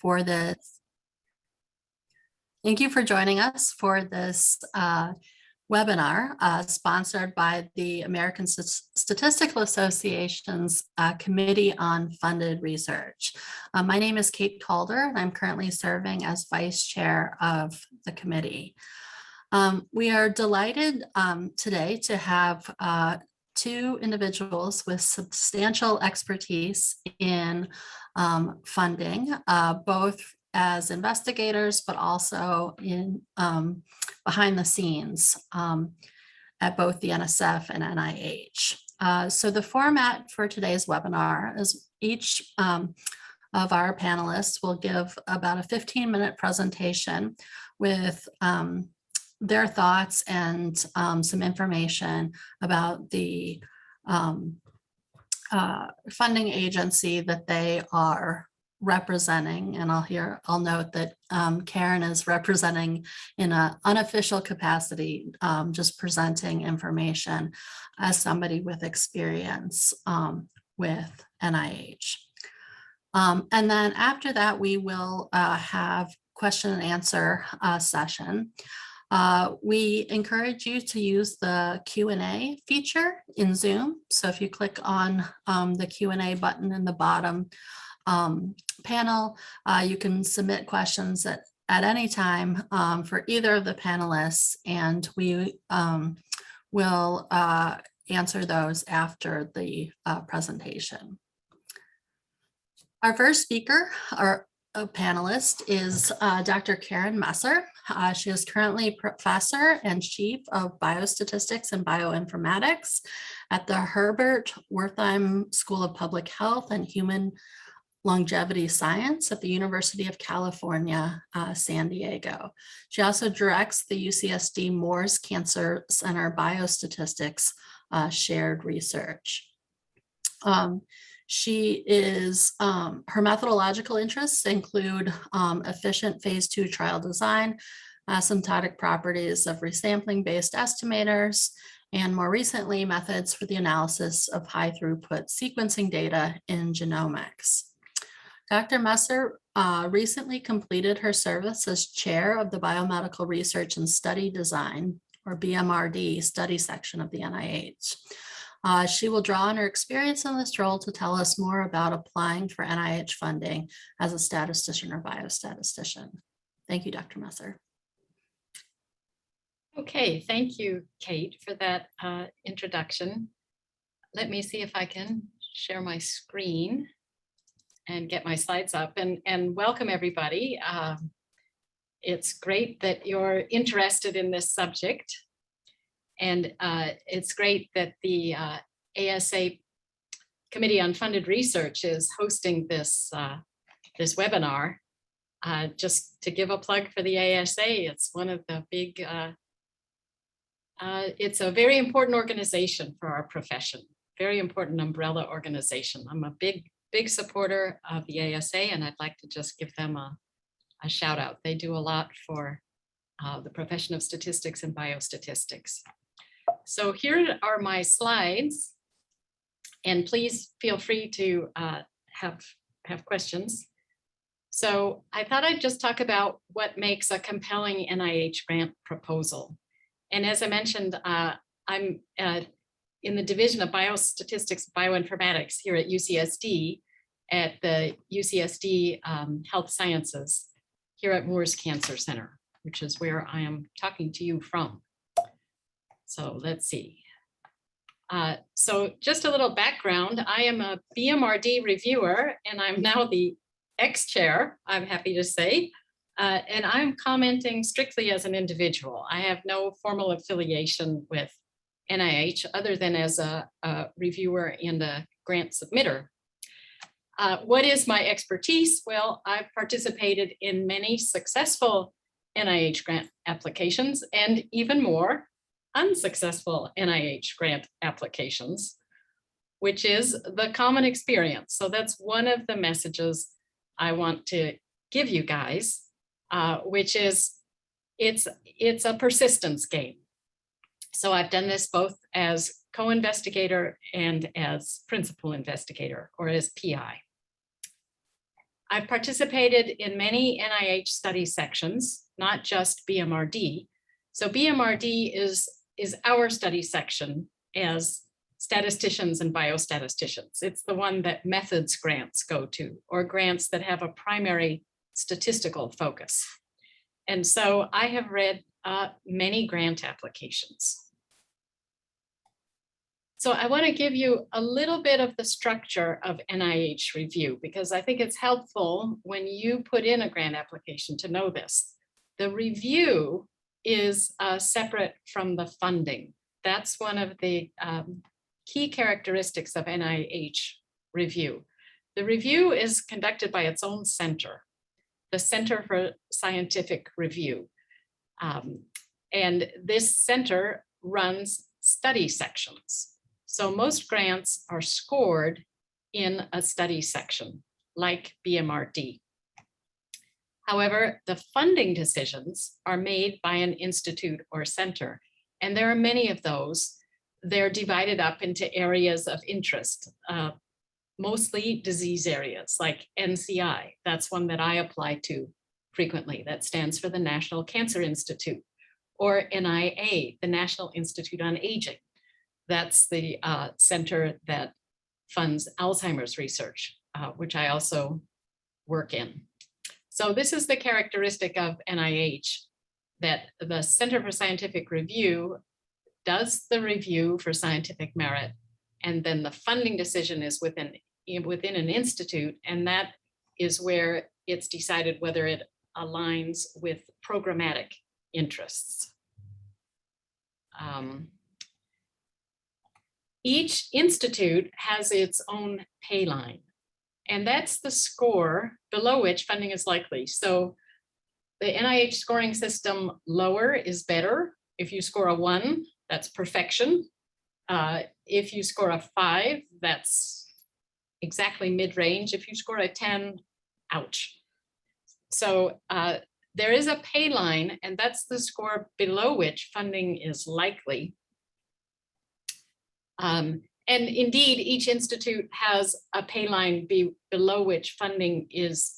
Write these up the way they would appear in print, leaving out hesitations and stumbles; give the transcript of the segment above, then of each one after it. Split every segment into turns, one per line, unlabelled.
for this. Thank you for joining us for this webinar sponsored by the American Statistical Association's Committee on Funded Research. My name is Kate Calder, and I'm currently serving as Vice Chair of the committee. We are delighted today to have two individuals with substantial expertise in funding, both as investigators, but also in behind the scenes at both the NSF and NIH. So the format for today's webinar is each of our panelists will give about a 15-minute presentation with their thoughts and some information about the funding agency that they are representing. And I'll note that Karen is representing in an unofficial capacity, just presenting information as somebody with experience with NIH. And then after that, we will have question and answer session. We encourage you to use the Q&A feature in Zoom. So if you click on the Q&A button in the bottom panel, you can submit questions at any time for either of the panelists, and we will answer those after the presentation. Our first speaker, our panelist, is Dr. Karen Messer. She is currently Professor and Chief of Biostatistics and Bioinformatics at the Herbert Wertheim School of Public Health and Human Longevity Science at the University of California, San Diego. She also directs the UCSD Moores Cancer Center Biostatistics Shared Research. She is, her methodological interests include efficient phase 2 trial design, asymptotic properties of resampling-based estimators, and more recently, methods for the analysis of high throughput sequencing data in genomics. Dr. Messer recently completed her service as chair of the Biomedical Research and Study Design, or BMRD, study section of the NIH. She will draw on her experience in this role to tell us more about applying for NIH funding as a statistician or biostatistician. Thank you, Dr. Messer.
Okay, thank you, Kate, for that introduction. Let me see if I can share my screen and get my slides up, and welcome everybody. It's great that you're interested in this subject. And it's great that the ASA Committee on Funded Research is hosting this, this webinar. Just to give a plug for the ASA, it's one of the big, it's a very important organization for our profession, very important umbrella organization. I'm a big supporter of the ASA, and I'd like to just give them a shout out. They do a lot for the profession of statistics and biostatistics. So here are my slides, and please feel free to have questions. So I thought I'd just talk about what makes a compelling NIH grant proposal. And as I mentioned, I'm in the Division of Biostatistics and Bioinformatics here at UCSD, at the UCSD Health Sciences here at Moores Cancer Center, which is where I am talking to you from. So let's see. So just a little background. I am a BMRD reviewer, and I'm now the ex-chair, I'm happy to say. And I'm commenting strictly as an individual. I have no formal affiliation with NIH other than as a reviewer and a grant submitter. What is my expertise? Well, I've participated in many successful NIH grant applications and even more unsuccessful NIH grant applications, which is the common experience. So that's one of the messages I want to give you guys, which is it's a persistence game. So I've done this both as co-investigator and as principal investigator, or as PI. I've participated in many NIH study sections, not just BMRD. So BMRD is our study section as statisticians and biostatisticians. It's the one that methods grants go to, or grants that have a primary statistical focus. And so I have read many grant applications. So I want to give you a little bit of the structure of NIH review, because I think it's helpful when you put in a grant application to know this. The review is separate from the funding. That's one of the key characteristics of NIH review. The review is conducted by its own center, the Center for Scientific Review. And this center runs study sections. So most grants are scored in a study section, like BMRD. However, the funding decisions are made by an institute or center, and there are many of those. They're divided up into areas of interest, mostly disease areas like NCI. That's one that I apply to frequently. That stands for the National Cancer Institute, or NIA, the National Institute on Aging. That's the center that funds Alzheimer's research, which I also work in. So this is the characteristic of NIH, that the Center for Scientific Review does the review for scientific merit, and then the funding decision is within an institute, and that is where it's decided whether it aligns with programmatic interests. Each institute has its own pay line, and that's the score below which funding is likely. So the NIH scoring system, lower is better. If you score a 1, that's perfection. If you score a 5, that's exactly mid-range. If you score a 10, ouch. So there is a pay line, and that's the score below which funding is likely. And indeed, each institute has a pay line below which funding is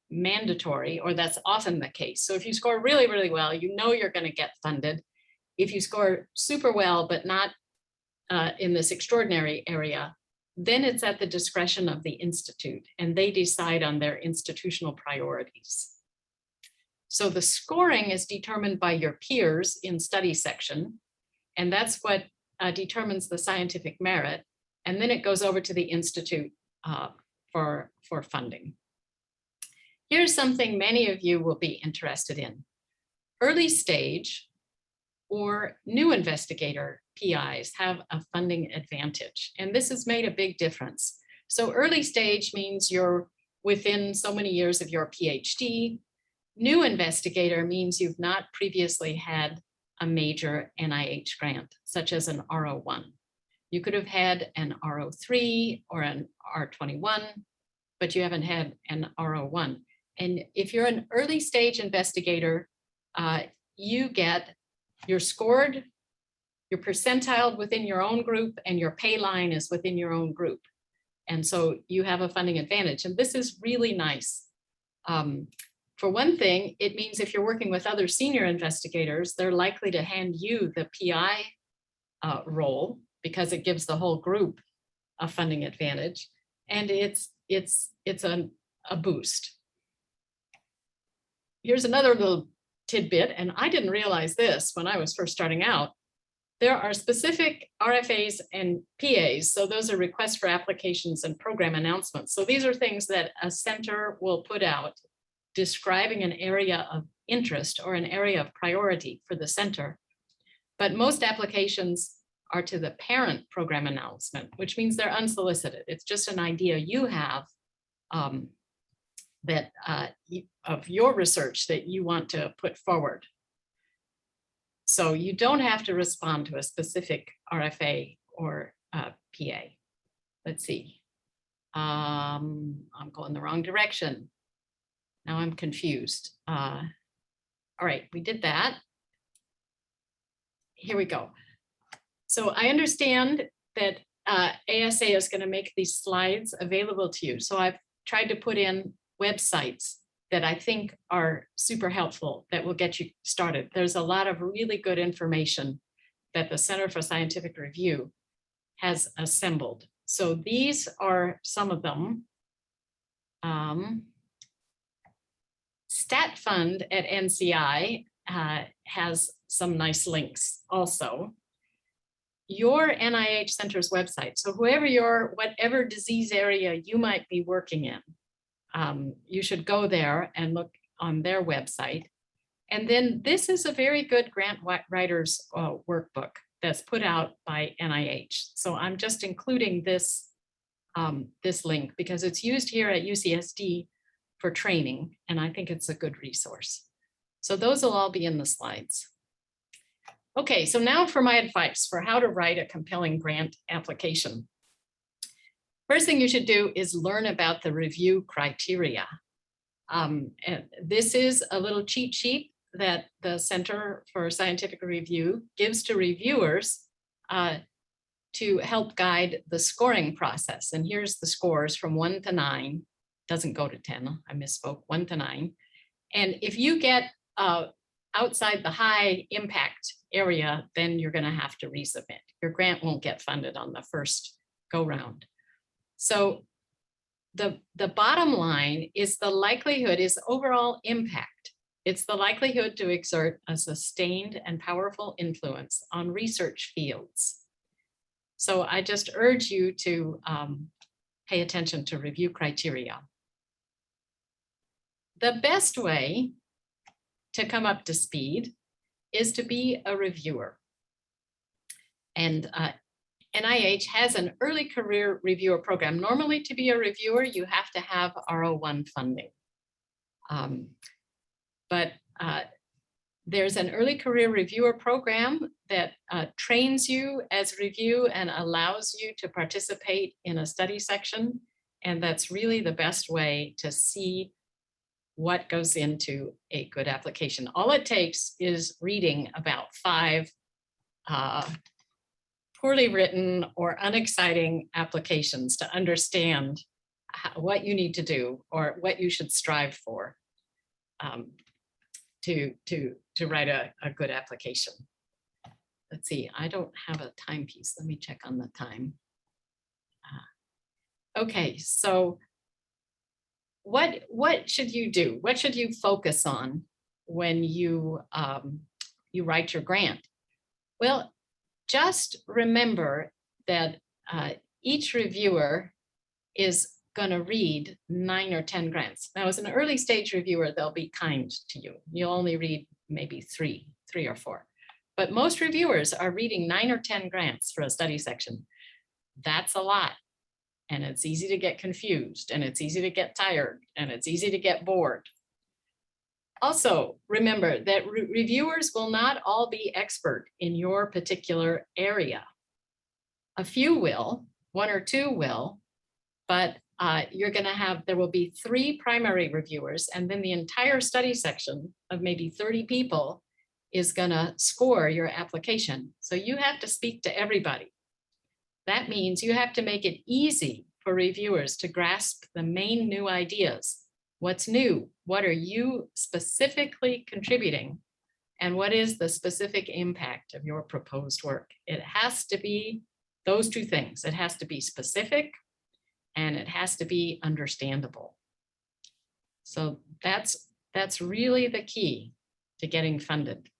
mandatory, or that's often the case. So if you score really, really well, you know you're going to get funded. If you score super well, but not in this extraordinary area, then it's at the discretion of the institute, and they decide on their institutional priorities. So the scoring is determined by your peers in study section, and that's what determines the scientific merit, and then it goes over to the institute for funding. Here's something many of you will be interested in. Early stage or new investigator PIs have a funding advantage, and this has made a big difference. So early stage means you're within so many years of your PhD. New investigator means you've not previously had a major NIH grant, such as an R01. You could have had an R03 or an R21, but you haven't had an R01. And if you're an early stage investigator, you're scored, you're percentiled within your own group, and your pay line is within your own group. And so you have a funding advantage. And this is really nice. For one thing, it means if you're working with other senior investigators, they're likely to hand you the PI role, because it gives the whole group a funding advantage. And it's a boost. Here's another little tidbit, and I didn't realize this when I was first starting out. There are specific RFAs and PAs. So those are requests for applications and program announcements. So these are things that a center will put out describing an area of interest or an area of priority for the center. But most applications are to the parent program announcement, which means they're unsolicited. It's just an idea you have of your research that you want to put forward. So you don't have to respond to a specific RFA or PA. Let's see. I'm going the wrong direction. Now I'm confused. All right, we did that. Here we go. So I understand that ASA is going to make these slides available to you. So I've tried to put in websites that I think are super helpful that will get you started. There's a lot of really good information that the Center for Scientific Review has assembled. So these are some of them. Stat Fund at NCI has some nice links also. Your NIH Center's website. So whatever disease area you might be working in, you should go there and look on their website. And then this is a very good grant writers workbook that's put out by NIH. So I'm just including this, this link because it's used here at UCSD for training, and I think it's a good resource. So those will all be in the slides. Okay, so now for my advice for how to write a compelling grant application. First thing you should do is learn about the review criteria. And this is a little cheat sheet that the Center for Scientific Review gives to reviewers to help guide the scoring process. And here's the scores from 1 to 9. Doesn't go to 10, I misspoke, 1 to 9. And if you get outside the high impact area, then you're gonna have to resubmit. Your grant won't get funded on the first go round. So the bottom line is the likelihood is overall impact. It's the likelihood to exert a sustained and powerful influence on research fields. So I just urge you to pay attention to review criteria. The best way to come up to speed is to be a reviewer. And NIH has an early career reviewer program. Normally to be a reviewer, you have to have R01 funding. But there's an early career reviewer program that trains you as review and allows you to participate in a study section. And that's really the best way to see what goes into a good application. All it takes is reading about 5 poorly written or unexciting applications to understand what you need to do or what you should strive for to write a good application. Let's see, I don't have a timepiece. Let me check on the time. Okay, so what should you do? What should you focus on when you write your grant? Well, just remember that each reviewer is going to read 9 or 10 grants. Now, as an early stage reviewer, they'll be kind to you. You'll only read maybe 3 or 4. But most reviewers are reading 9 or 10 grants for a study section. That's a lot. And it's easy to get confused, and it's easy to get tired, and it's easy to get bored. Also, remember that reviewers will not all be expert in your particular area. A few will, 1 or 2 will, but there will be 3 primary reviewers, and then the entire study section of maybe 30 people is gonna score your application. So you have to speak to everybody. That means you have to make it easy for reviewers to grasp the main new ideas. What's new? What are you specifically contributing? And what is the specific impact of your proposed work? It has to be those 2 things. It has to be specific and it has to be understandable. So that's really the key to getting funded.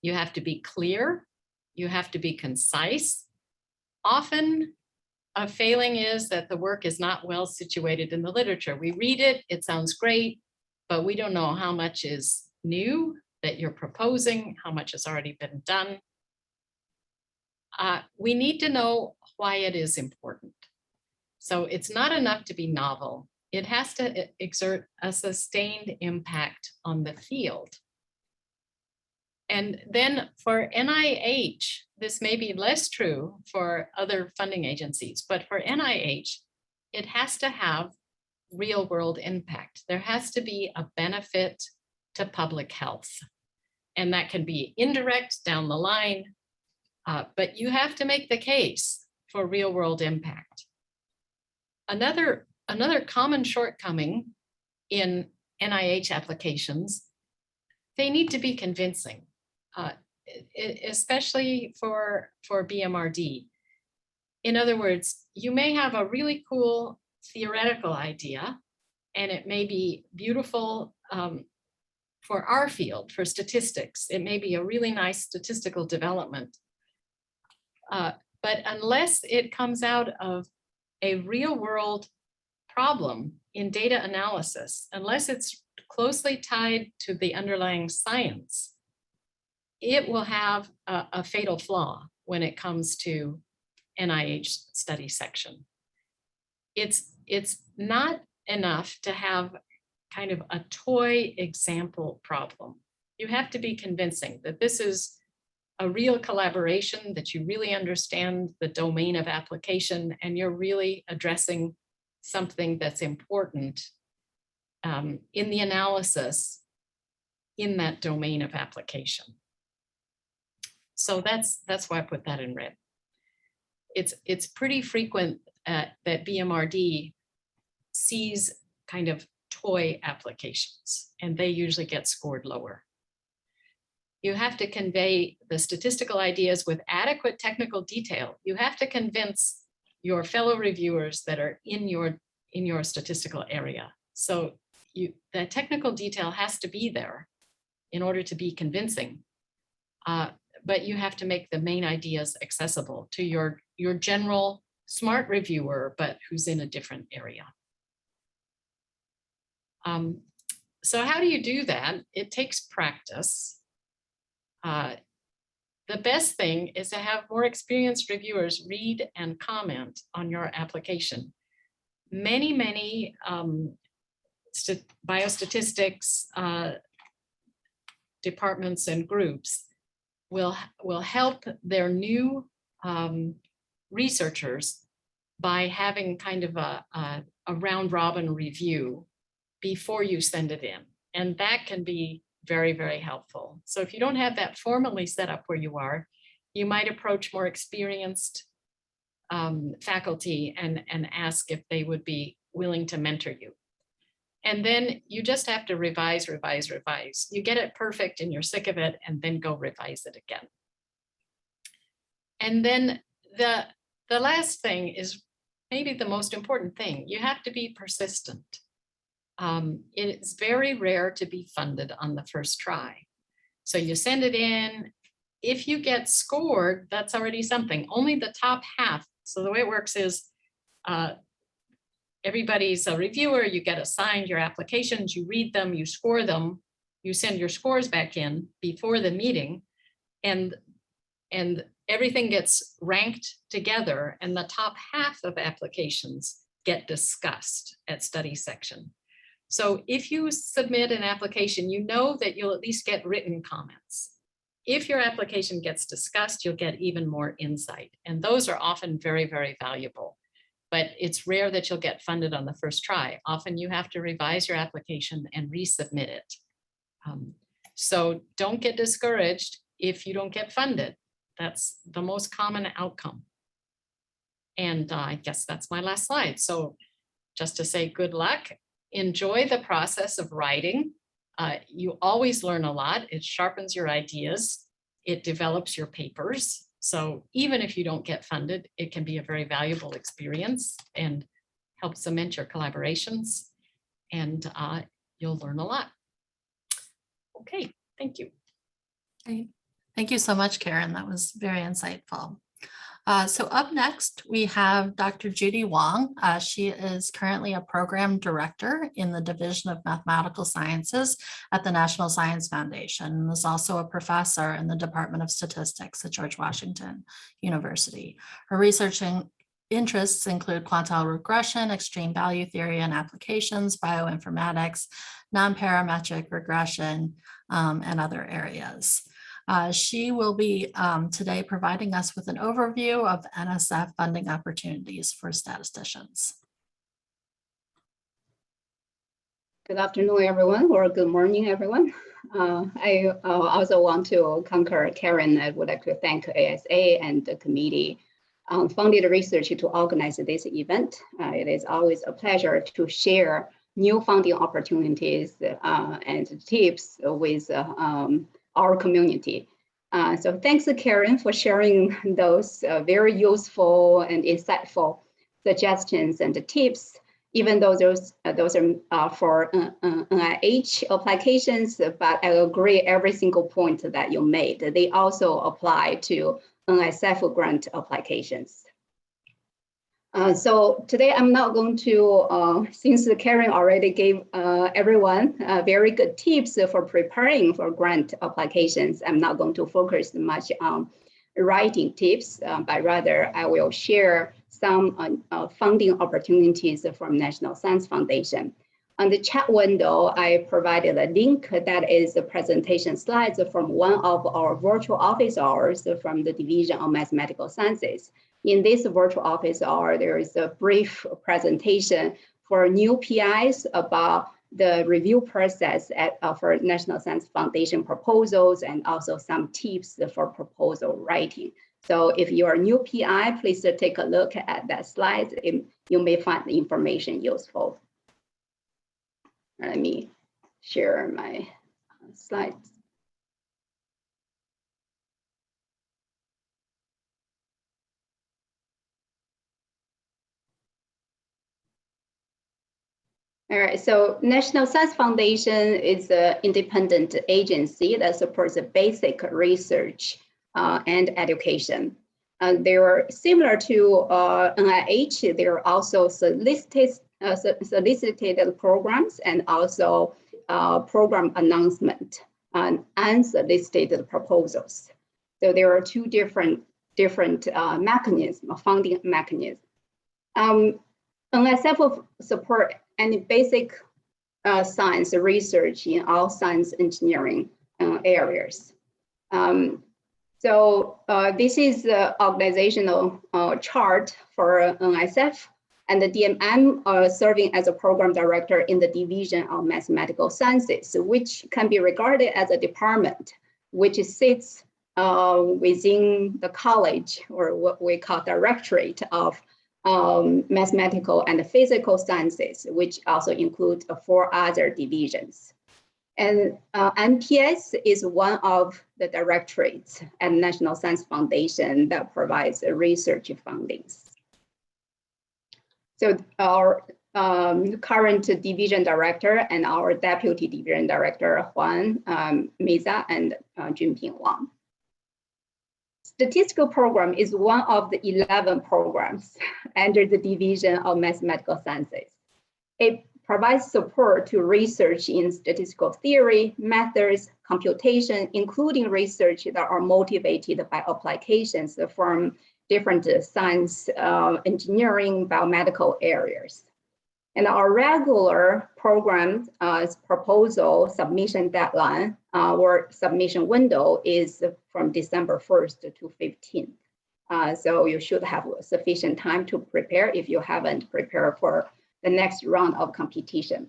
You have to be clear. You have to be concise. Often a failing is that the work is not well situated in the literature. We read it, it sounds great, but we don't know how much is new that you're proposing, how much has already been done. We need to know why it is important. So it's not enough to be novel. It has to exert a sustained impact on the field. And then for NIH, this may be less true for other funding agencies, but for NIH, it has to have real world impact. There has to be a benefit to public health. And that can be indirect down the line, but you have to make the case for real world impact. Another Another common shortcoming in NIH applications, they need to be convincing, especially for BMRD. In other words, you may have a really cool theoretical idea, and it may be beautiful for our field, for statistics. It may be a really nice statistical development. But unless it comes out of a real world problem in data analysis, unless it's closely tied to the underlying science, it will have a fatal flaw when it comes to NIH study section. It's not enough to have kind of a toy example problem. You have to be convincing that this is a real collaboration, that you really understand the domain of application, and you're really addressing something that's important in the analysis in that domain of application. So that's why I put that in red. It's pretty frequent that BMRD sees kind of toy applications, and they usually get scored lower. You have to convey the statistical ideas with adequate technical detail. You have to convince your fellow reviewers that are in your statistical area. So the technical detail has to be there in order to be convincing. But you have to make the main ideas accessible to your general smart reviewer, but who's in a different area. So how do you do that? It takes practice. The best thing is to have more experienced reviewers read and comment on your application. Many biostatistics departments and groups will help their new researchers by having kind of a round robin review before you send it in. And that can be very, very helpful. So if you don't have that formally set up where you are, you might approach more experienced faculty and ask if they would be willing to mentor you. And then you just have to revise. You get it perfect and you're sick of it, and then go revise it again. And then the last thing is maybe the most important thing. You have to be persistent. It's very rare to be funded on the first try. So you send it in. If you get scored, that's already something. Only the top half. So the way it works is everybody's a reviewer. You get assigned your applications, you read them, you score them, you send your scores back in before the meeting, and everything gets ranked together, and the top half of applications get discussed at study section. So if you submit an application, you know that you'll at least get written comments. If your application gets discussed, you'll get even more insight. And those are often very, very valuable. But it's rare that you'll get funded on the first try. Often you have to revise your application and resubmit it. So don't get discouraged if you don't get funded. That's the most common outcome. And I guess that's my last slide. So just to say good luck. Enjoy the process of writing. You always learn a lot. It sharpens your ideas. It develops your papers. So even if you don't get funded, it can be a very valuable experience and help cement your collaborations. And you'll learn a lot. Okay, thank you.
Great. Thank you so much, Karen. That was very insightful. So up next, we have Dr. Judy Wang. She is currently a program director in the Division of Mathematical Sciences at the National Science Foundation, and is also a professor in the Department of Statistics at George Washington University. Her researching interests include quantile regression, extreme value theory and applications, bioinformatics, non-parametric regression, and other areas. She will be today providing us with an overview of NSF funding opportunities for statisticians.
Good afternoon, everyone, or good morning, everyone. I also want to concur Karen. I would like to thank ASA and the committee funded research to organize this event. It is always a pleasure to share new funding opportunities and tips with our community. So thanks, Karen, for sharing those very useful and insightful suggestions and tips, even though those are for NIH applications, but I agree every single point that you made. They also apply to NSF grant applications. So today I'm not going to, since Karen already gave everyone very good tips for preparing for grant applications, I'm not going to focus much on writing tips, but rather I will share some funding opportunities from National Science Foundation. On the chat window, I provided a link that is the presentation slides from one of our virtual office hours from the Division of Mathematical Sciences. In this virtual office hour, there is a brief presentation for new PIs about the review process for National Science Foundation proposals and also some tips for proposal writing. So if you are a new PI, please take a look at that slide. You may find the information useful. Let me share my slides. All right, so National Science Foundation is an independent agency that supports basic research and education. They are similar to NIH. There are also solicited programs and also program announcement and unsolicited proposals. So there are two different mechanisms, funding mechanisms. NSF will support any basic science research in all science engineering areas. So this is the organizational chart for NSF, and the DMM serving as a program director in the Division of Mathematical Sciences, which can be regarded as a department which sits within the college, or what we call directorate of mathematical and physical sciences, which also include 4 other divisions. And NPS is one of the directorates at National Science Foundation that provides research fundings. So our current division director and our deputy division director, Juan Meza and Junping Wang. Statistical Program is one of the 11 programs under the Division of Mathematical Sciences. It provides support to research in statistical theory, methods, computation, including research that are motivated by applications from different science, engineering, biomedical areas. And our regular program proposal submission deadline, or submission window is from December 1st to 15th. So you should have sufficient time to prepare if you haven't prepared for the next round of competition.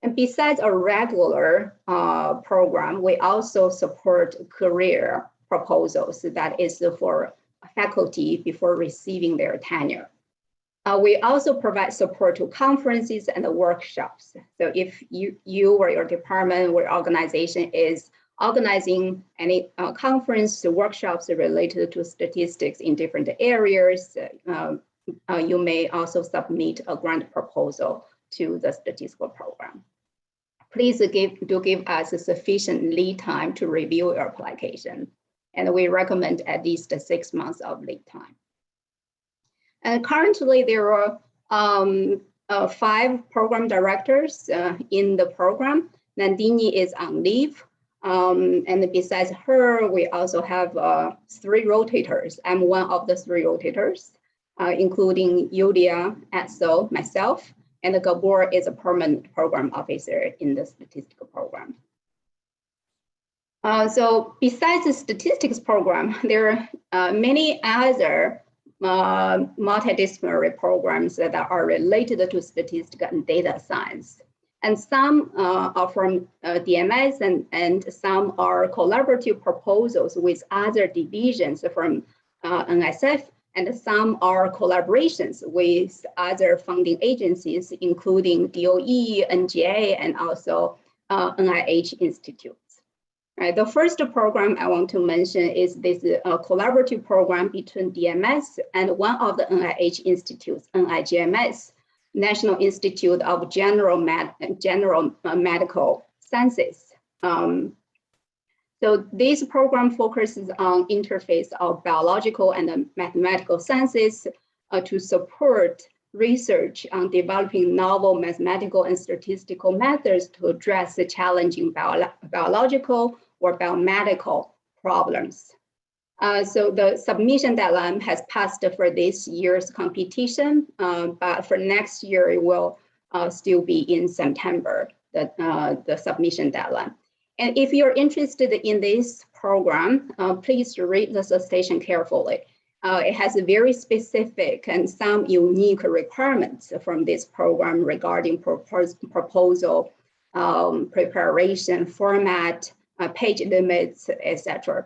And besides a regular program, we also support career proposals that is for faculty before receiving their tenure. We also provide support to conferences and workshops. So if you or your department or organization is organizing any conference, workshops related to statistics in different areas, you may also submit a grant proposal to the statistical program. Please give us a sufficient lead time to review your application. And we recommend at least 6 months of lead time. And currently there are 5 program directors in the program. Nandini is on leave. And besides her, we also have 3 rotators. I'm one of the 3 rotators, including Yulia, Edsel, myself, and Gabor is a permanent program officer in the statistical program. So besides the statistics program, there are many other multidisciplinary programs that are related to statistics and data science. And some are from DMS and some are collaborative proposals with other divisions from NSF and some are collaborations with other funding agencies, including DOE, NGA, and also NIH institutes. Right, the first program I want to mention is this collaborative program between DMS and one of the NIH institutes, NIGMS, National Institute of General Medical Sciences. So this program focuses on interface of biological and mathematical sciences to support research on developing novel mathematical and statistical methods to address the challenging biological or biomedical problems. So the submission deadline has passed for this year's competition, but for next year, it will still be in September, the submission deadline. And if you're interested in this program, please read the solicitation carefully. It has a very specific and some unique requirements from this program regarding proposal, preparation, format, page limits, etc.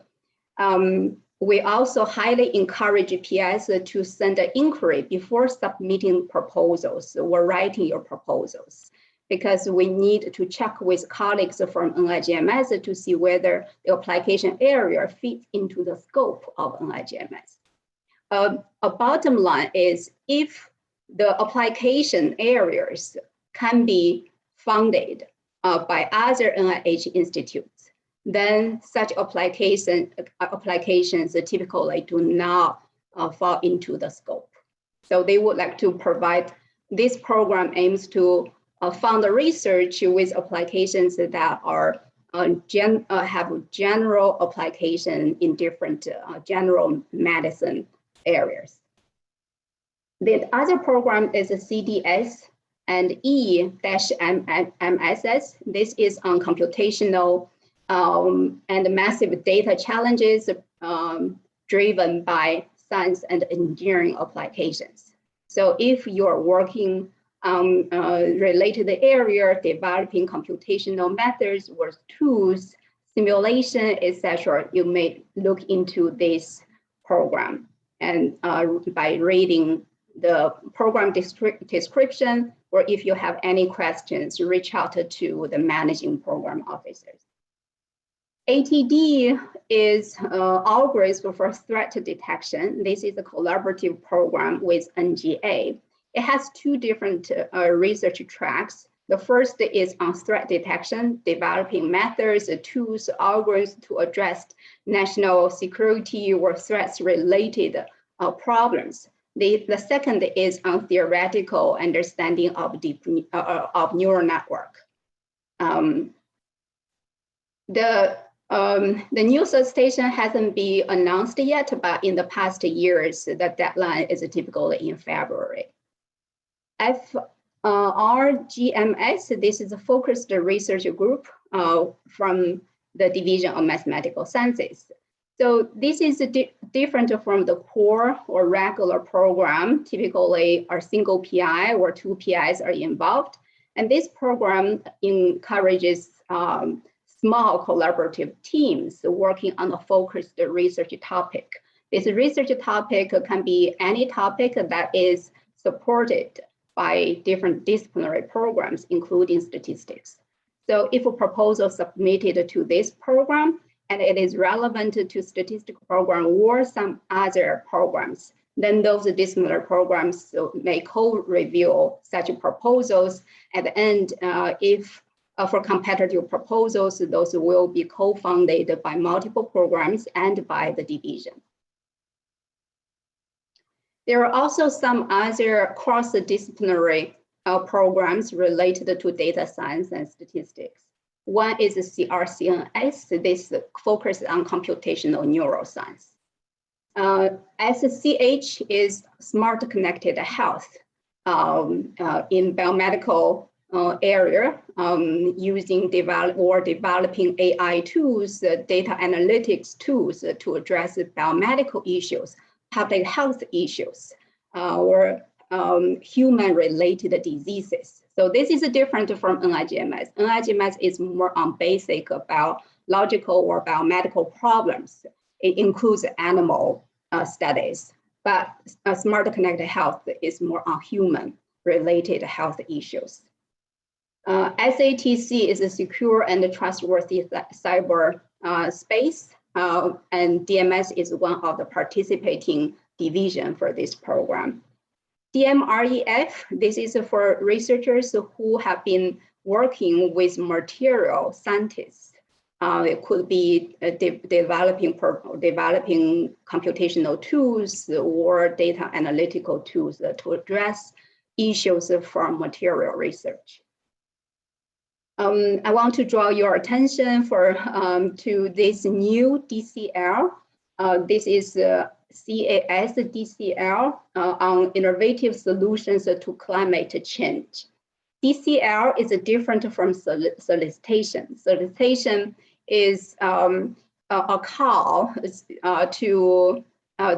We also highly encourage PS to send an inquiry before submitting proposals or writing your proposals, because we need to check with colleagues from NIGMS to see whether the application area fits into the scope of NIGMS. A bottom line is if the application areas can be funded by other NIH institutes, then such applications typically do not fall into the scope. So they would like to provide, this program aims to fund the research with applications that are have general application in different general medicine areas. The other program is a CDS and E-MSS. This is on computational and massive data challenges driven by science and engineering applications. So if you're working on related area, developing computational methods or tools, simulation, etc., you may look into this program. And by reading the program description, or if you have any questions, reach out to the managing program officers. ATD is algorithm for threat detection. This is a collaborative program with NGA. It has two different research tracks. The first is on threat detection, developing methods, tools, algorithms to address national security or threats related problems. The second is on theoretical understanding of neural network. The new solicitation hasn't been announced yet, but in the past years, the deadline is typically in February. FRGMS, this is a focused research group from the Division of Mathematical Sciences. So this is different from the core or regular program. Typically, a single PI or two PIs are involved. And this program encourages small collaborative teams working on a focused research topic. This research topic can be any topic that is supported by different disciplinary programs, including statistics. So if a proposal submitted to this program and it is relevant to statistical program or some other programs, then those disciplinary programs may co-review such proposals. At the end, if for competitive proposals, those will be co-funded by multiple programs and by the division. There are also some other cross-disciplinary programs related to data science and statistics. One is CRCNS. This focuses on computational neuroscience. SCH is smart connected health in biomedical area, using developing AI tools, data analytics tools to address biomedical issues, public health issues, or human-related diseases. So this is different from NIGMS. NIGMS is more on basic biological or biomedical problems. It includes animal studies. but smart connected health is more on human related health issues. SATC is a secure and trustworthy cyber space, and DMS is one of the participating division for this program. DMREF, this is for researchers who have been working with material scientists. It could be developing computational tools or data analytical tools to address issues from material research. I want to draw your attention to this new DCL. This is CAS DCL on innovative solutions to climate change. DCL is different from solicitation. Solicitation is a call to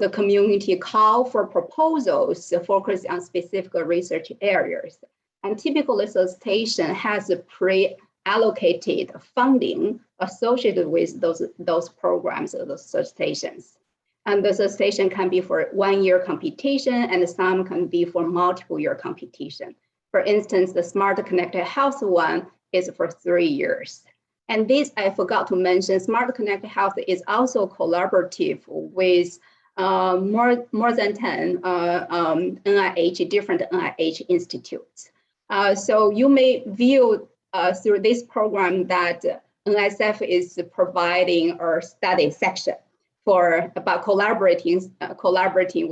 the community, call for proposals focused on specific research areas. And typically solicitation has a pre-allocated funding associated with those programs, those solicitations. And the solicitation can be for 1 year computation, and some can be for multiple year computation. For instance, the Smart Connected Health one is for 3 years. And this, I forgot to mention, Smart Connected Health is also collaborative with more than 10 NIH, different NIH institutes. So you may view through this program that NSF is providing a study section about collaborating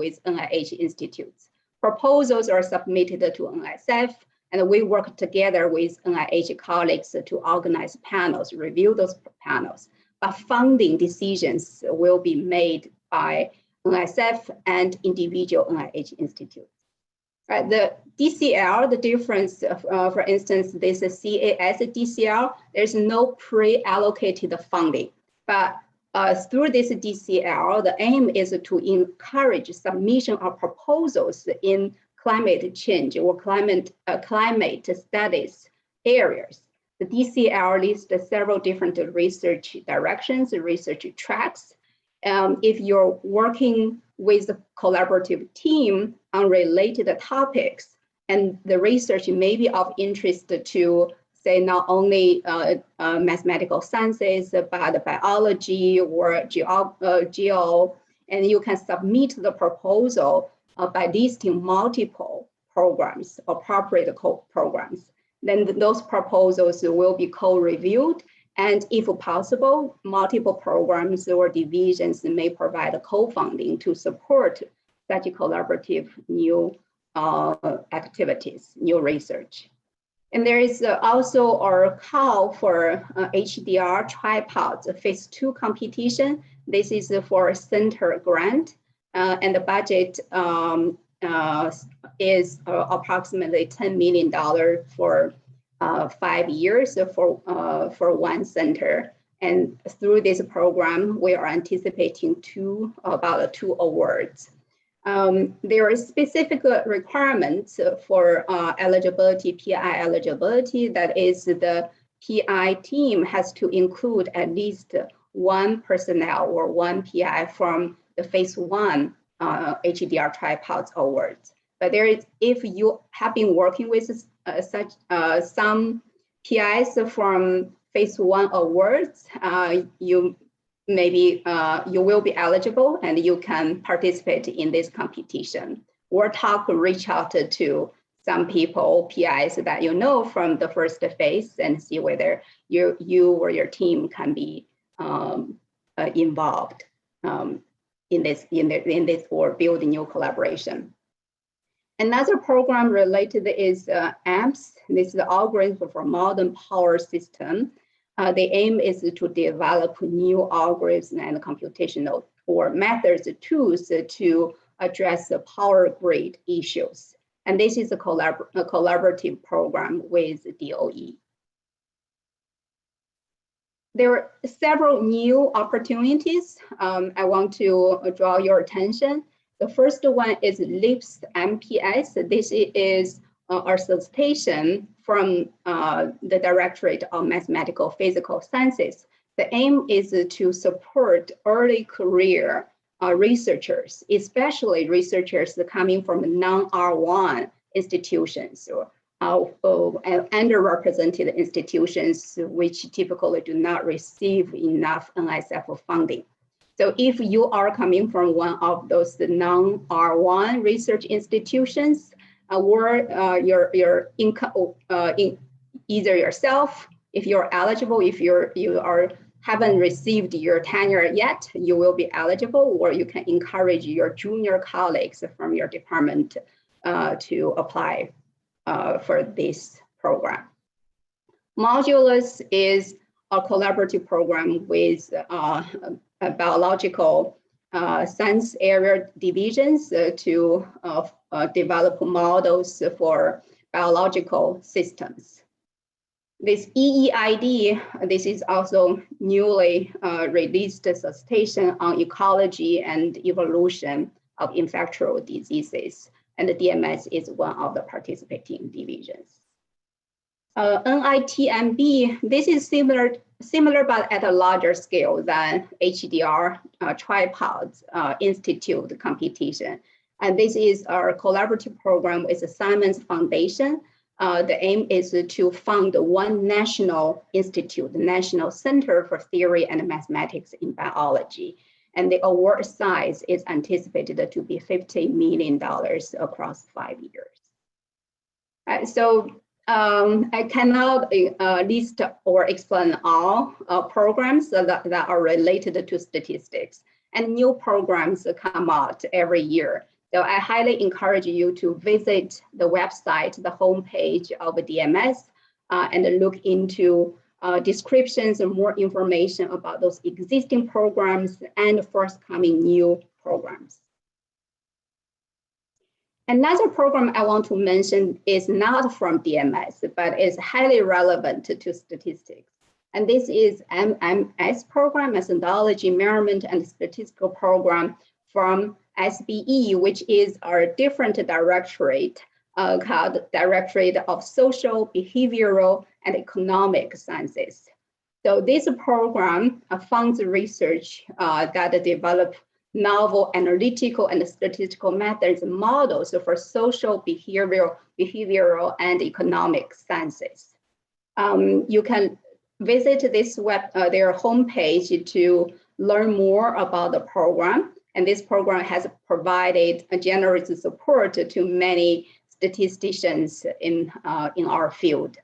with NIH institutes. Proposals are submitted to NSF, and we work together with NIH colleagues to organize panels, review those panels. But funding decisions will be made by NSF and individual NIH institutes. The DCL, the difference, for instance, this is CAS DCL, there's no pre-allocated funding, but through this DCL, the aim is to encourage submission of proposals in climate change or climate studies areas. The DCL lists several different research directions, research tracks. If you're working with a collaborative team on related topics, and the research may be of interest to, say, not only mathematical sciences, but biology or geo, and you can submit the proposal by listing multiple programs, appropriate programs. Then those proposals will be co-reviewed, and if possible, multiple programs or divisions may provide a co-funding to support such collaborative new activities, new research. And there is also a call for HDR tripods, phase 2 competition. This is for center grant, and the budget is approximately $10 million for 5 years for one center. And through this program, we are anticipating about two awards. There are specific requirements for eligibility, PI eligibility. That is, the PI team has to include at least one personnel or one PI from the phase 1 HDR tripods awards. But there is, if you have been working with some PIs from phase 1 awards, you will be eligible and you can participate in this competition, or reach out to some people, PIs that you know from the first phase, and see whether you or your team can be involved in this or build a new collaboration. Another program related is AMPS. This is the algorithm for modern power system. The aim is to develop new algorithms and computational or methods, tools to address the power grid issues. And this is a collaborative program with DOE. There are several new opportunities I want to draw your attention. The first one is LIPS MPS. This is a solicitation from the Directorate of Mathematical Physical Sciences. The aim is to support early career researchers, especially researchers coming from non-R1 institutions or underrepresented institutions, which typically do not receive enough NSF funding. So if you are coming from one of those non-R1 research institutions, or your income, either yourself, if you're eligible, if you haven't received your tenure yet, you will be eligible, or you can encourage your junior colleagues from your department to apply for this program. Modulus is a collaborative program with biological science area divisions to develop models for biological systems. This EEID, this is also newly released dissertation on ecology and evolution of infectious diseases, and the DMS is one of the participating divisions. NITMB, this is similar but at a larger scale than HDR Tripods Institute competition. And this is our collaborative program with the Simons Foundation. The aim is to fund one national institute, the National Center for Theory and Mathematics in Biology. And the award size is anticipated to be $50 million across 5 years. So I cannot list or explain all programs that are related to statistics, and new programs come out every year. So I highly encourage you to visit the website, the homepage of DMS, and look into descriptions and more information about those existing programs and forthcoming new programs. Another program I want to mention is not from DMS, but is highly relevant to statistics. And this is MMS program, Methodology, Measurement, and Statistical Program from SBE, which is our different directorate called Directorate of Social, Behavioral, and Economic Sciences. So this program funds research that develop novel analytical and statistical methods and models for social, behavioral, and economic sciences. You can visit this their homepage to learn more about the program. And this program has provided a generous support to many statisticians in our field.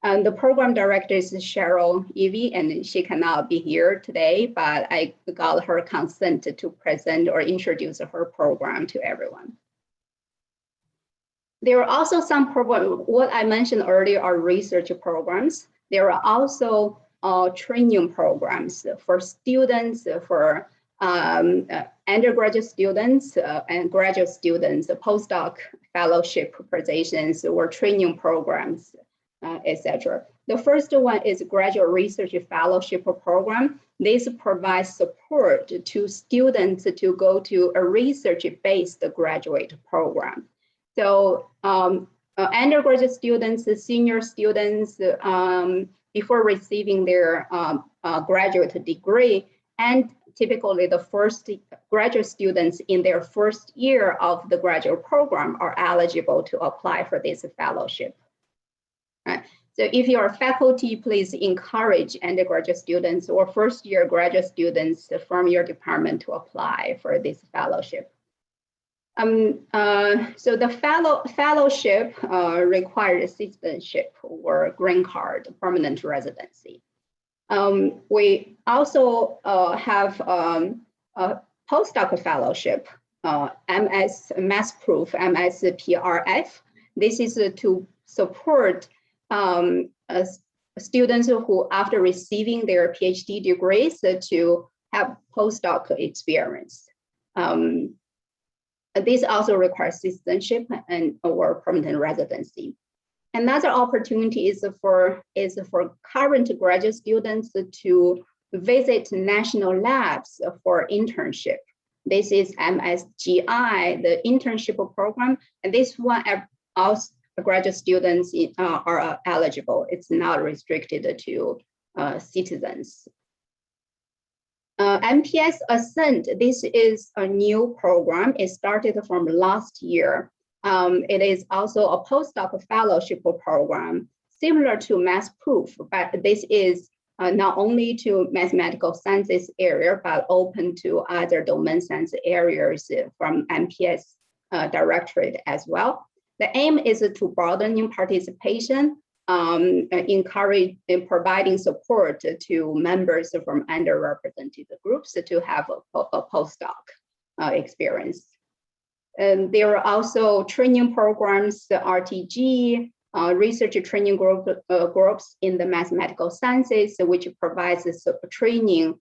And the program director is Cheryl Evie, and she cannot be here today, but I got her consent to present or introduce her program to everyone. There are also some programs, what I mentioned earlier are research programs. There are also training programs for students, for undergraduate students and graduate students, postdoc fellowship positions or training programs, etc. The first one is Graduate Research Fellowship Program. This provides support to students to go to a research-based graduate program. So undergraduate students, senior students, before receiving their graduate degree, and typically the first graduate students in their first year of the graduate program are eligible to apply for this fellowship. Right. So if you're a faculty, please encourage undergraduate students or first-year graduate students from your department to apply for this fellowship. So the fellowship requires citizenship or green card, permanent residency. We also have a postdoc fellowship, MS-Proof, MS-PRF. This is to support students who, after receiving their PhD degrees, to have postdoc experience. This also requires citizenship and or permanent residency. Another opportunity is for current graduate students to visit national labs for internship. This is MSGI, the internship program, and this one also graduate students are eligible. It's not restricted to citizens. MPS Ascent, this is a new program. It started from last year. It is also a postdoc fellowship program, similar to MathProof, but this is not only to mathematical sciences area, but open to other domain science areas from MPS directorate as well. The aim is to broaden participation, encourage and providing support to members from underrepresented groups to have a postdoc experience. And there are also training programs, the RTG, research training groups in the mathematical sciences, which provides training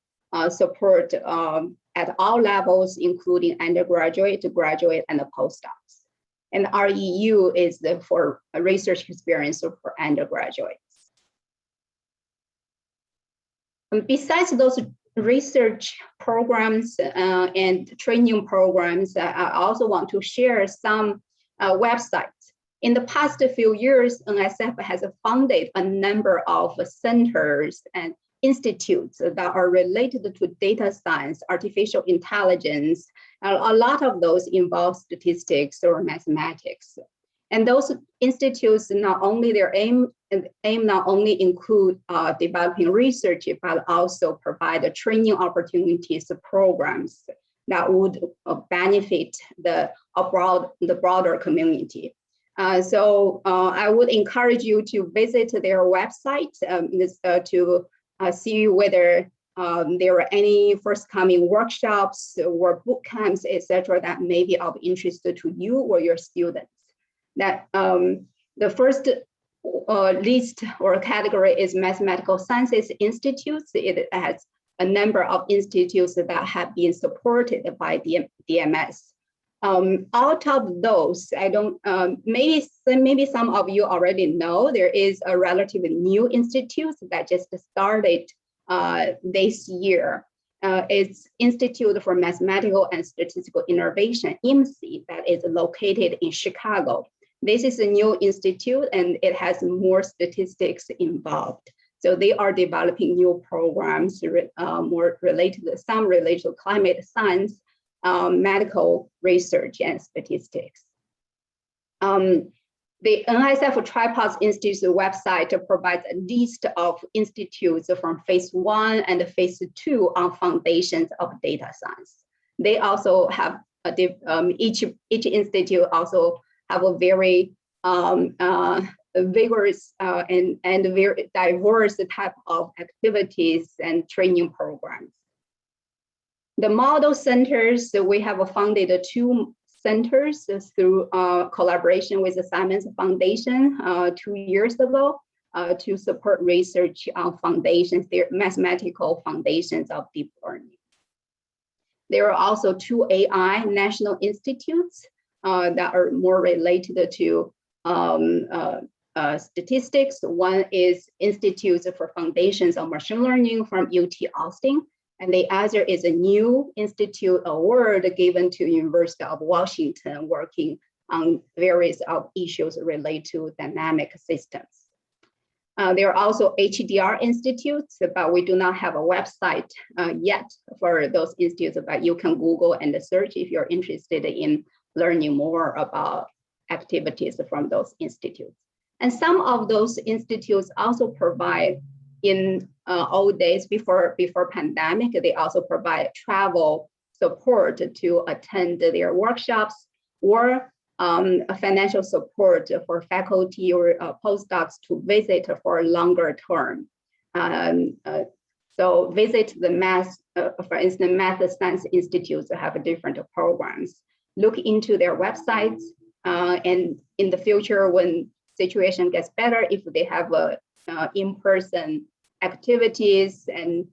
support at all levels, including undergraduate, graduate, and postdocs. And REU is for research experience for undergraduates. And besides those research programs and training programs, I also want to share some websites. In the past few years, NSF has funded a number of centers and institutes that are related to data science, artificial intelligence. A lot of those involve statistics or mathematics. And those institutes, not only their aim not only include developing research, but also provide training opportunities, programs that would benefit the broader community. So I would encourage you to visit their website to see whether there are any forthcoming workshops or boot camps, etc., that may be of interest to you or your students. That the first list or category is mathematical sciences institutes. It has a number of institutes that have been supported by DMS. Out of those, I don't, maybe some of you already know, there is a relatively new institute that just started this year. It's Institute for Mathematical and Statistical Innovation, IMSI, that is located in Chicago. This is a new institute and it has more statistics involved. So they are developing new programs, more related, some related to climate science, medical research and statistics. The NSF Tripods Institute website provides a list of institutes from phase 1 and phase 2 on foundations of data science. They also have each institute also have a very vigorous and very diverse type of activities and training programs. The model centers, we have funded 2 centers through collaboration with the Simons Foundation 2 years ago to support research on foundations, their mathematical foundations of deep learning. There are also 2 AI national institutes that are more related to statistics. One is Institute for Foundations of Machine Learning from UT Austin. And the other is a new institute award given to University of Washington, working on various issues related to dynamic systems. There are also HDR institutes, but we do not have a website yet for those institutes, but you can Google and search if you're interested in learning more about activities from those institutes. And some of those institutes also provide, in old days before pandemic, they also provide travel support to attend their workshops or financial support for faculty or postdocs to visit for a longer term. So visit the math, for instance, Math Science Institutes have different programs. Look into their websites, and in the future, when situation gets better, if they have a in-person activities, and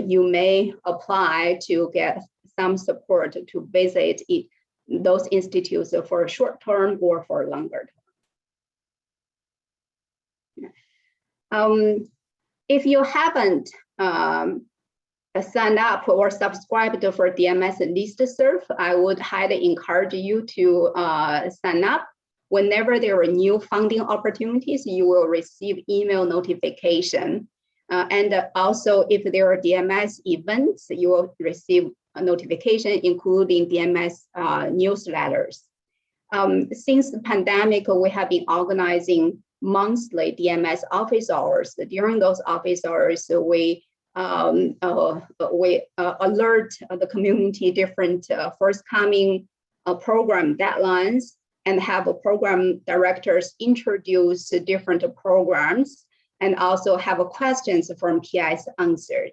you may apply to get some support to visit those institutes for a short term or for a longer term. If you haven't signed up or subscribed for DMS listserv, I would highly encourage you to sign up. Whenever there are new funding opportunities, you will receive email notification. And also, if there are DMS events, you will receive a notification, including DMS newsletters. Since the pandemic, we have been organizing monthly DMS office hours. During those office hours, we alert the community different forthcoming program deadlines, and have program directors introduce different programs, and also have questions from PIs answered.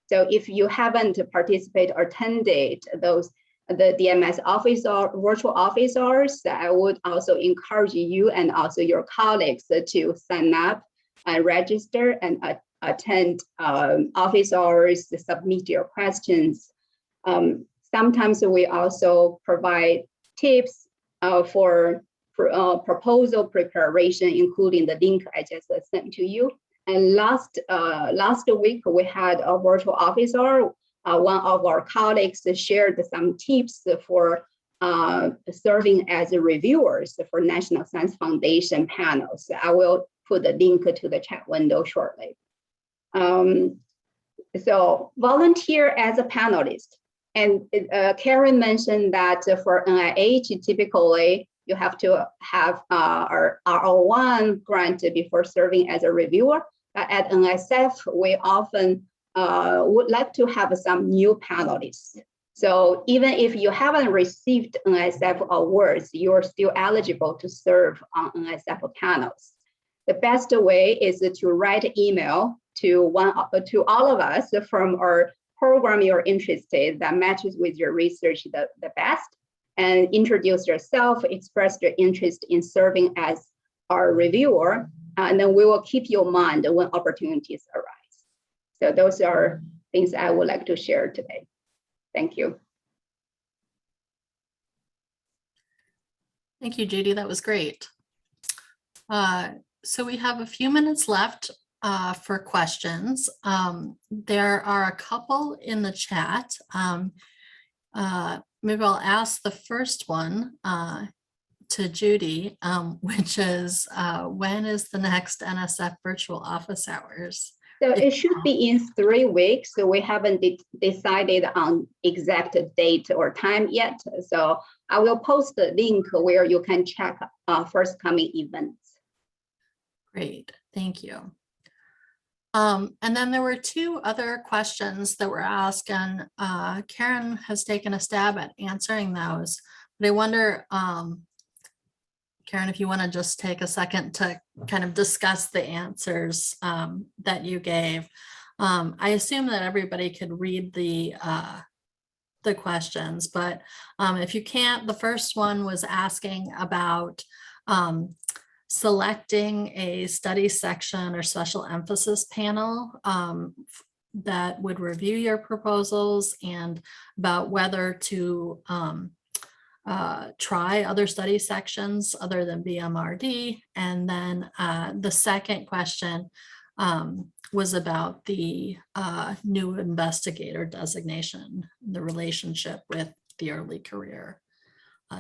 So if you haven't participated or attended the DMS office or virtual office hours, I would also encourage you and also your colleagues to sign up and register and attend office hours, submit your questions. Sometimes we also provide tips for proposal preparation, including the link I just sent to you. And last week, we had a virtual office hour. One of our colleagues shared some tips for serving as reviewers for National Science Foundation panels. I will put the link to the chat window shortly. So volunteer as a panelist. And Karen mentioned that for NIH, typically you have to have our R01 grant before serving as a reviewer. At NSF, we often would like to have some new panelists. So even if you haven't received NSF awards, you're still eligible to serve on NSF panels. The best way is to write email to all of us from our program you're interested that matches with your research the best, and introduce yourself, express your interest in serving as our reviewer, and then we will keep you in mind when opportunities arise. So those are things I would like to share today. Thank you.
Thank you, Judy. That was great. So we have a few minutes left for questions. There are a couple in the chat. Maybe I'll ask the first one to Judy, which is when is the next NSF virtual office hours?
So it should be in 3 weeks. So we haven't decided on exact date or time yet. So I will post the link where you can check forthcoming events.
Great, thank you. And then there were 2 other questions that were asked, and Karen has taken a stab at answering those. But I wonder, Karen, if you want to just take a second to kind of discuss the answers that you gave. I assume that everybody could read the questions, but if you can't, the first one was asking about selecting a study section or special emphasis panel that would review your proposals, and about whether to try other study sections other than BMRD. And then the second question was about the new investigator designation, the relationship with the early career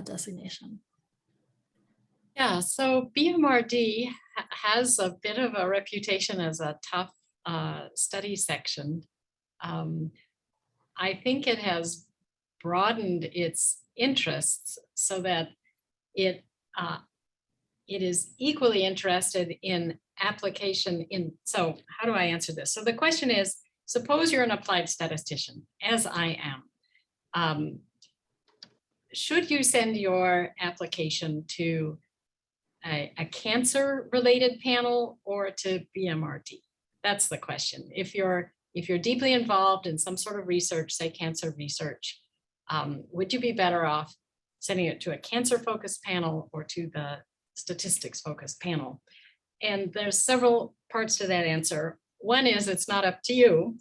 designation.
Yeah, so BMRD has a bit of a reputation as a tough study section. I think it has broadened its interests so that it is equally interested in application in. So how do I answer this? So the question is, suppose you're an applied statistician, as I am. Should you send your application to a cancer-related panel or to BMRD? That's the question. If you're deeply involved in some sort of research, say cancer research, would you be better off sending it to a cancer-focused panel or to the statistics-focused panel? And there's several parts to that answer. One is it's not up to you.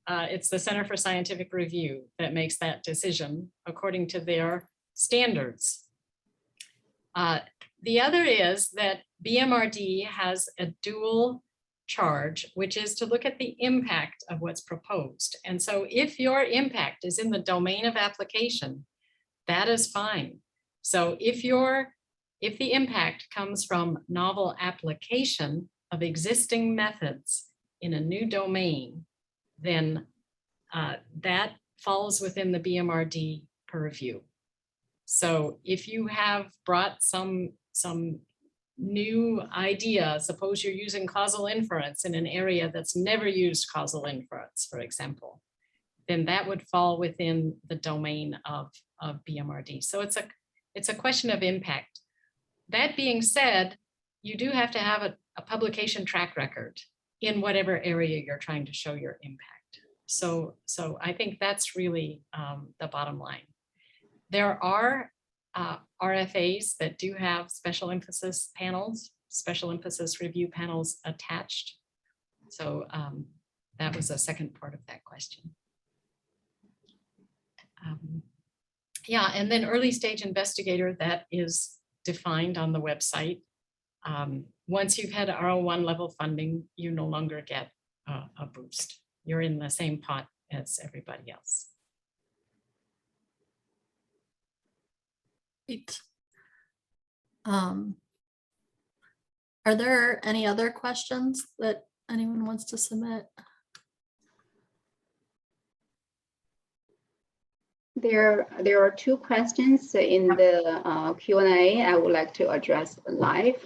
It's the Center for Scientific Review that makes that decision according to their standards. The other is that BMRD has a dual charge, which is to look at the impact of what's proposed. And so if your impact is in the domain of application, that is fine. So if the impact comes from novel application of existing methods in a new domain, then that falls within the BMRD purview. So if you have brought some new idea, suppose you're using causal inference in an area that's never used causal inference, for example, then that would fall within the domain of BMRD. So it's a question of impact. That being said, you do have to have a publication track record in whatever area you're trying to show your impact. So I think that's really the bottom line. There are RFAs that do have special emphasis panels, special emphasis review panels attached. So that was a second part of that question. Yeah, and then early stage investigator, that is defined on the website. Once you've had R01 level funding, you no longer get a boost. You're in the same pot as everybody else.
Great. Are there any other questions that anyone wants to submit?
There are two questions in the Q&A I would like to address live.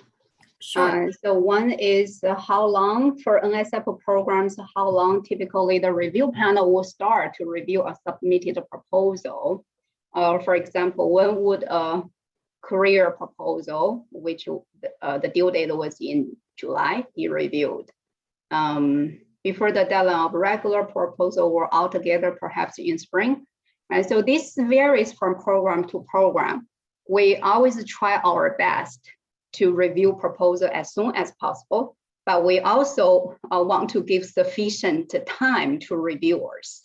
Sure.
So one is how long for NSF programs, how long typically the review panel will start to review a submitted proposal? For example, when would a career proposal, which the due date was in July, be reviewed? Before the deadline of regular proposal or altogether perhaps in spring? And so this varies from program to program. We always try our best to review proposal as soon as possible, but we also want to give sufficient time to reviewers.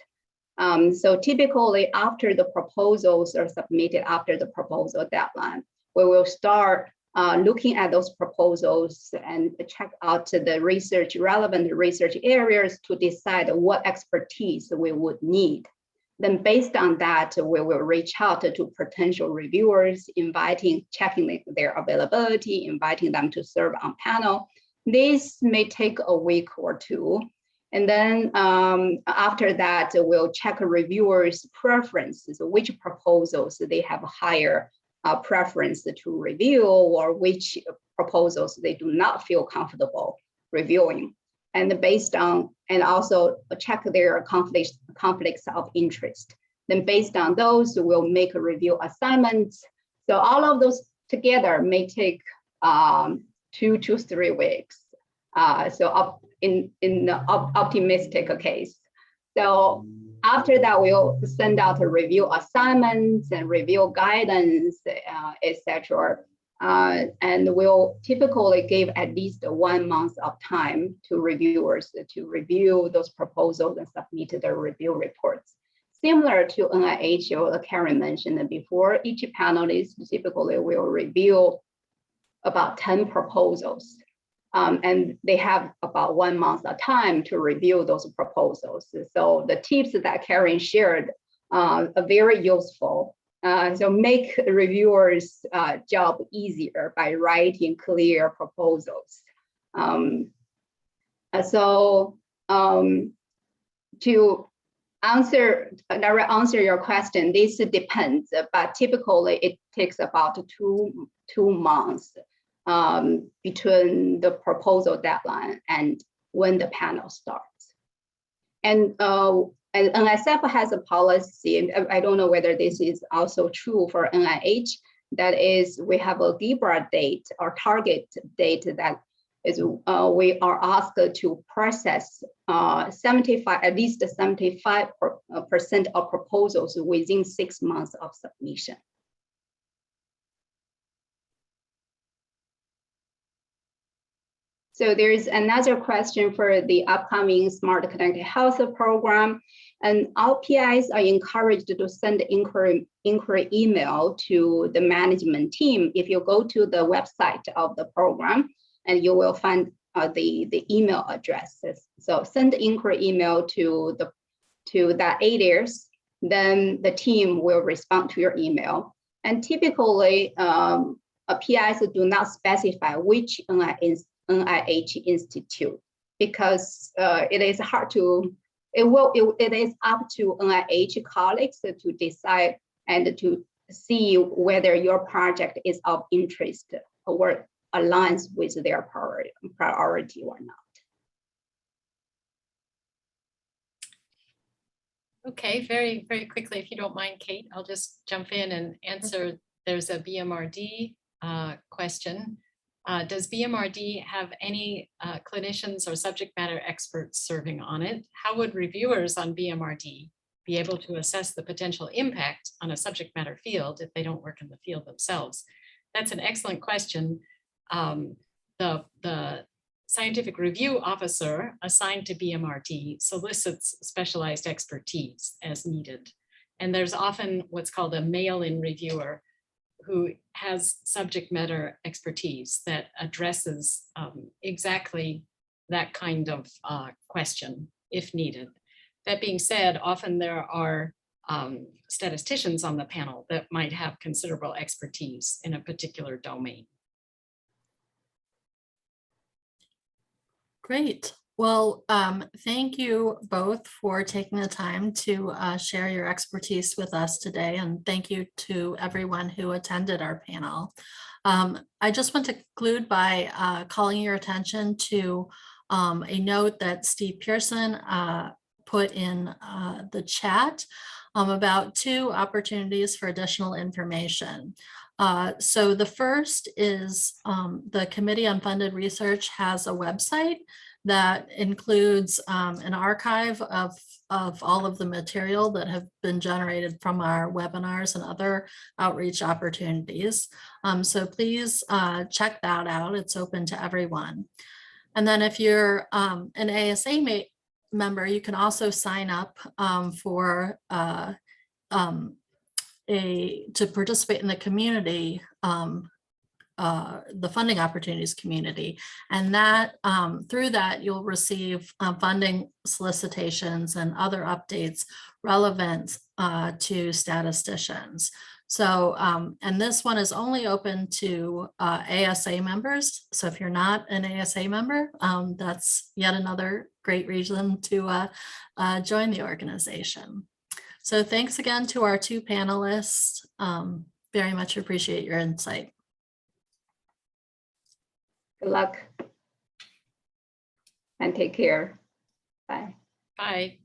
So typically after the proposals are submitted, after the proposal deadline, we will start looking at those proposals and check out the relevant research areas to decide what expertise we would need. Then based on that, we will reach out to potential reviewers, checking their availability, inviting them to serve on panel. This may take a week or two. And then after that, we'll check reviewers' preferences, which proposals they have higher preference to review or which proposals they do not feel comfortable reviewing. And based on, and also check their conflicts of interest. Then based on those, we'll make a review assignments. So all of those together may take 2 to 3 weeks. So in the optimistic case. So after that, we'll send out a review assignments and review guidance, etc. And we'll typically give at least 1 month of time to reviewers to review those proposals and submit their review reports. Similar to NIH, or Karen mentioned before, each panelist typically will review about 10 proposals. And they have about 1 month of time to review those proposals. So the tips that Karen shared are very useful. So make reviewers' job easier by writing clear proposals. To answer your question, this depends, but typically it takes about two months between the proposal deadline and when the panel starts. And NSF has a policy, I don't know whether this is also true for NIH, that is we have a GBRA date or target date that is we are asked to process at least 75% of proposals within 6 months of submission. So there is another question for the upcoming Smart Connected Health program. And all PIs are encouraged to send inquiry email to the management team. If you go to the website of the program, and you will find the email addresses. So send inquiry email to that alias, then the team will respond to your email. And typically, PIs do not specify which NIH institute, because it is hard to, it is up to NIH colleagues to decide and to see whether your project is of interest or aligns with their priority or not.
Okay, very, very quickly, if you don't mind, Kate, I'll just jump in and answer. There's a BMRD question. Does BMRD have any clinicians or subject matter experts serving on it? How would reviewers on BMRD be able to assess the potential impact on a subject matter field if they don't work in the field themselves? That's an excellent question. The scientific review officer assigned to BMRD solicits specialized expertise as needed. And there's often what's called a mail-in reviewer who has subject matter expertise that addresses exactly that kind of question if needed. That being said, often there are statisticians on the panel that might have considerable expertise in a particular domain.
Great. Well, thank you both for taking the time to share your expertise with us today. And thank you to everyone who attended our panel. I just want to conclude by calling your attention to a note that Steve Pearson put in the chat about 2 opportunities for additional information. So the first is the Committee on Funded Research has a website that includes an archive of all of the material that have been generated from our webinars and other outreach opportunities. So please check that out. It's open to everyone. And then if you're an ASA member, you can also sign up for to participate in the community, the funding opportunities community, and that through that you'll receive funding solicitations and other updates relevant to statisticians. So, and this one is only open to ASA members. So if you're not an ASA member, that's yet another great reason to join the organization. So thanks again to our 2 panelists. Very much appreciate your insight.
Good luck and take care. Bye.
Bye.